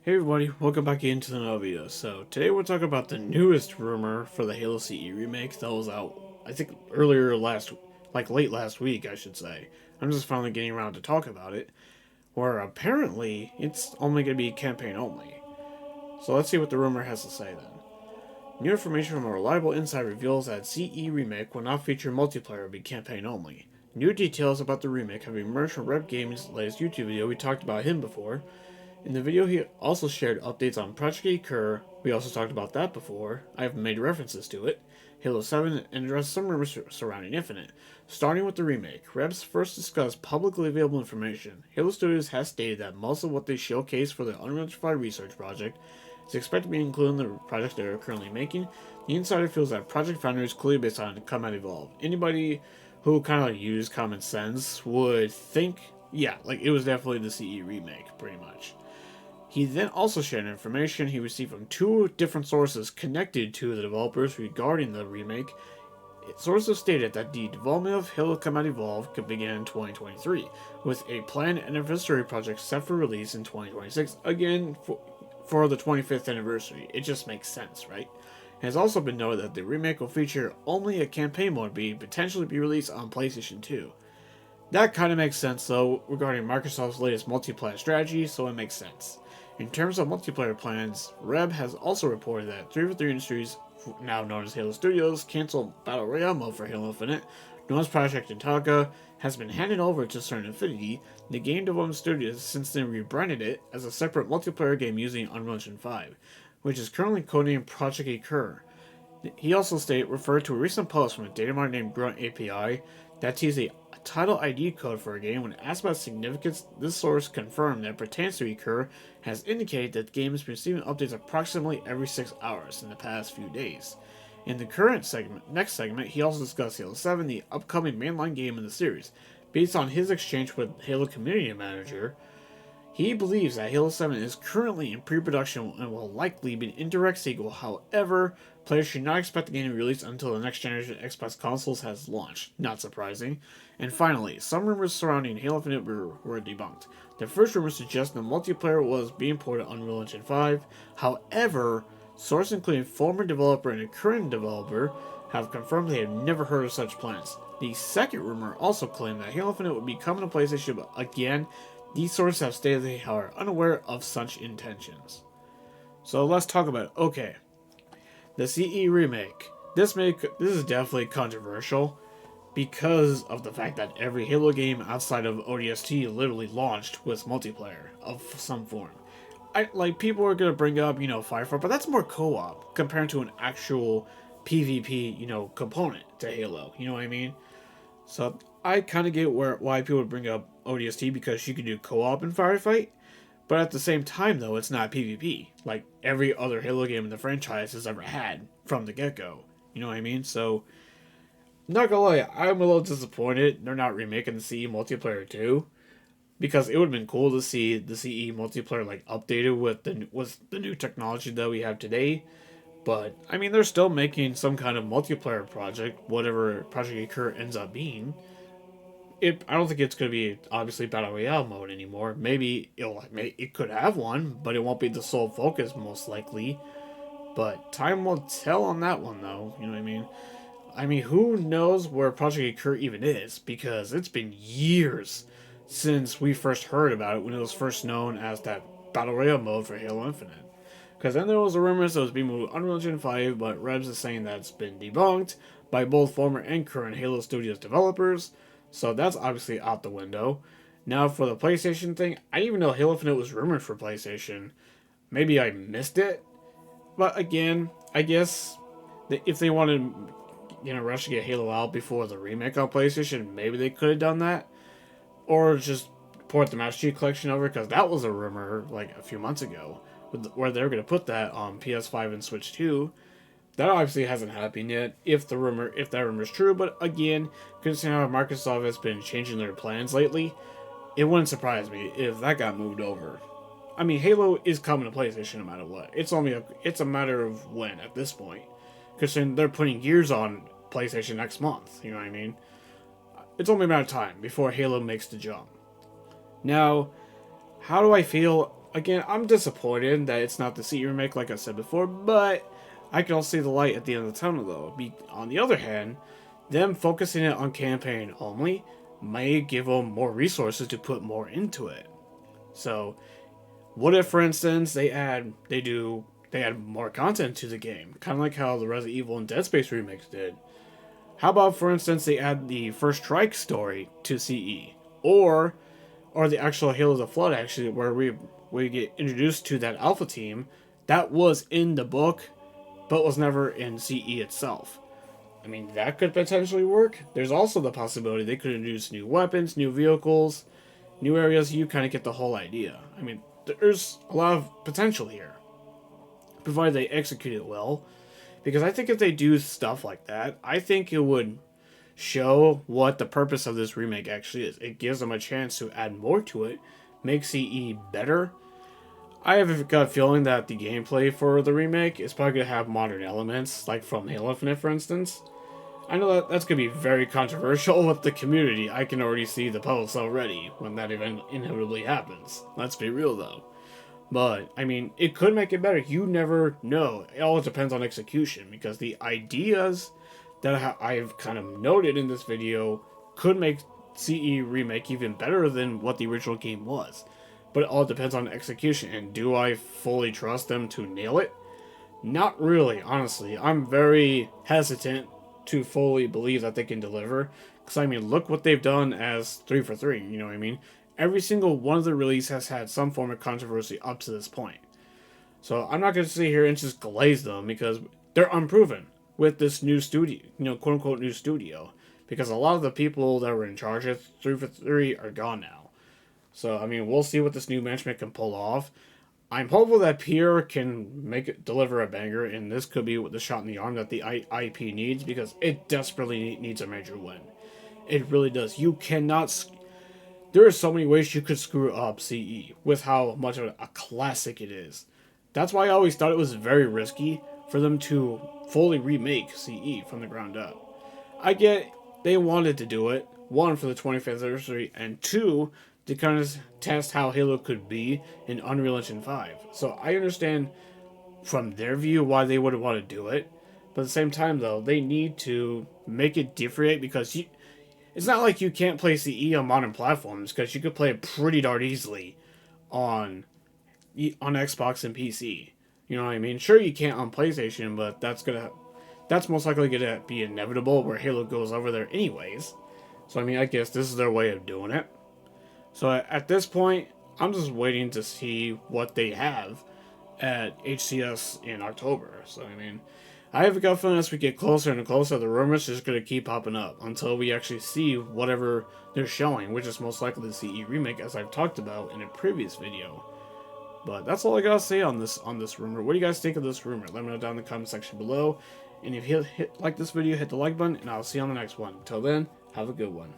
Hey everybody, welcome back into another video. So today we're talking about the newest rumor for the Halo CE remake that was out, I think late last week I should say. I'm just finally getting around to talk about it, where apparently it's only going to be campaign only. So let's see what the rumor has to say then. New information from a reliable insider reveals that CE Remake will not feature multiplayer but be campaign only. New details about the remake have emerged from Rep Gaming's latest YouTube video. We talked about him before. In the video, he also shared updates on Project Recur. We also talked about that before. I have made references to it. Halo 7 and addressed some rumors surrounding Infinite. Starting with the remake, Rebs first discussed publicly available information. Halo Studios has stated that most of what they showcased for the Unreal Engine 5 research project is expected to be included in the project they are currently making. The insider feels that Project Founder is clearly based on Combat Evolved. Anybody who kind of used common sense would think, yeah, like it was definitely the CE remake, pretty much. He then also shared information he received from two different sources connected to the developers regarding the remake. Sources stated that the development of Halo Combat Evolved could begin in 2023, with a planned anniversary project set for release in 2026, again for the 25th anniversary. It just makes sense, right? It has also been noted that the remake will feature only a campaign mode being potentially be released on PlayStation 2. That kind of makes sense though regarding Microsoft's latest multiplayer strategy, so it makes sense. In terms of multiplayer plans, Reb has also reported that 343 Industries, now known as Halo Studios, canceled Battle Royale mode for Halo Infinite, known as Project Intaga, has been handed over to Certain Infinity. The game development studio has since then rebranded it as a separate multiplayer game using Unreal Engine 5, which is currently codenamed Project Recur. He also referred to a recent post from a data miner named Grunt API that teased a title ID code for a game. When asked about significance, this source confirmed that it pertains to Recur, has indicated that the game has been receiving updates approximately every 6 hours in the past few days. In the next segment, he also discussed Halo 7, the upcoming mainline game in the series. Based on his exchange with Halo Community Manager, he believes that Halo 7 is currently in pre-production and will likely be an indirect sequel. However, players should not expect the game to be released until the next generation of Xbox consoles has launched. Not surprising. And finally, some rumors surrounding Halo Infinite were debunked. The first rumor suggests the multiplayer was being ported on Unreal Engine 5. However, sources including former developer and a current developer have confirmed they have never heard of such plans. The second rumor also claimed that Halo Infinite would be coming to PlayStation, but again, these sources have stated they are unaware of such intentions. So let's talk about it. Okay, the CE remake. This is definitely controversial because of the fact that every Halo game outside of ODST literally launched with multiplayer of some form. People are gonna bring up, Firefly, but that's more co-op compared to an actual PvP, component to Halo. You know what I mean? So I kind of get why people would bring up ODST because you can do co-op in Firefight, but at the same time though, it's not PvP like every other Halo game in the franchise has ever had from the get-go. You know what I mean? So, not gonna lie, I'm a little disappointed they're not remaking the CE multiplayer too, because it would have been cool to see the CE multiplayer like updated with the new technology that we have today. But I mean, they're still making some kind of multiplayer project, whatever Project Recur ends up being. I don't think it's going to be obviously battle royale mode anymore. Maybe it could have one, but it won't be the sole focus most likely. But time will tell on that one, though. You know what I mean? I mean, who knows where Project Recur even is? Because it's been years since we first heard about it when it was first known as that battle royale mode for Halo Infinite. Because then there was a rumor that it was being moved to Unreal Engine 5, but Rebs is saying that it's been debunked by both former and current Halo Studios developers, so that's obviously out the window. Now for the PlayStation thing, I didn't even know Halo Infinite was rumored for PlayStation. Maybe I missed it, but again, I guess if they wanted, rush to get Halo out before the remake on PlayStation, maybe they could have done that, or just port the Master Chief Collection over, because that was a rumor like a few months ago where they're going to put that on PS5 and Switch 2. That obviously hasn't happened yet, if that rumor is true. But again, considering how Microsoft has been changing their plans lately, it wouldn't surprise me if that got moved over. I mean, Halo is coming to PlayStation no matter what. It's a matter of when at this point, considering they're putting Gears on PlayStation next month. You know what I mean? It's only a matter of time before Halo makes the jump. Now, how do I feel again, I'm disappointed that it's not the CE remake like I said before, but I can also see the light at the end of the tunnel though. On the other hand, them focusing it on campaign only may give them more resources to put more into it. So, what if, for instance, they add more content to the game, kind of like how the Resident Evil and Dead Space remakes did? How about, for instance, they add the First Strike story to CE, or the actual Halo of the Flood, actually, where we get introduced to that Alpha team that was in the book, but was never in CE itself. I mean, that could potentially work. There's also the possibility they could introduce new weapons, new vehicles, new areas. You kind of get the whole idea. I mean, there's a lot of potential here, provided they execute it well. Because I think if they do stuff like that, I think it would show what the purpose of this remake actually is. It gives them a chance to add more to it, make CE better. I have a gut feeling that the gameplay for the remake is probably going to have modern elements, like from Halo Infinite, for instance. I know that that's going to be very controversial with the community. I can already see the posts already when that event inevitably happens. Let's be real though. But, I mean, it could make it better. You never know. It all depends on execution, because the ideas that I've kind of noted in this video could make CE Remake even better than what the original game was. But it all depends on execution, and do I fully trust them to nail it? Not really, honestly. I'm very hesitant to fully believe that they can deliver. Because, I mean, look what they've done as 3 for 3, you know what I mean? Every single one of the releases has had some form of controversy up to this point. So I'm not going to sit here and just glaze them, because they're unproven with this new studio, quote unquote new studio. Because a lot of the people that were in charge of 3 for 3 are gone now. So, I mean, we'll see what this new management can pull off. I'm hopeful that Pierre can deliver a banger, and this could be the shot in the arm that the IP needs, because it desperately needs a major win. It really does. You cannot. There are so many ways you could screw up CE with how much of a classic it is. That's why I always thought it was very risky for them to fully remake CE from the ground up. I get they wanted to do it, one, for the 25th anniversary, and two, to kind of test how Halo could be in Unreal Engine 5. So I understand from their view why they would want to do it, but at the same time, though, they need to make it differentiate, because it's not like you can't play CE on modern platforms, because you could play it pretty darn easily on Xbox and PC. You know what I mean? Sure, you can't on PlayStation, but that's most likely gonna be inevitable where Halo goes over there anyways. So I mean, I guess this is their way of doing it. So at this point, I'm just waiting to see what they have at HCS in October. So I mean, I have a gut feeling as we get closer and closer, the rumors are just going to keep popping up until we actually see whatever they're showing, which is most likely the CE remake, as I've talked about in a previous video. But that's all I gotta say on this rumor. What do you guys think of this rumor? Let me know down in the comment section below. And if you like this video, hit the like button, and I'll see you on the next one. Until then, have a good one.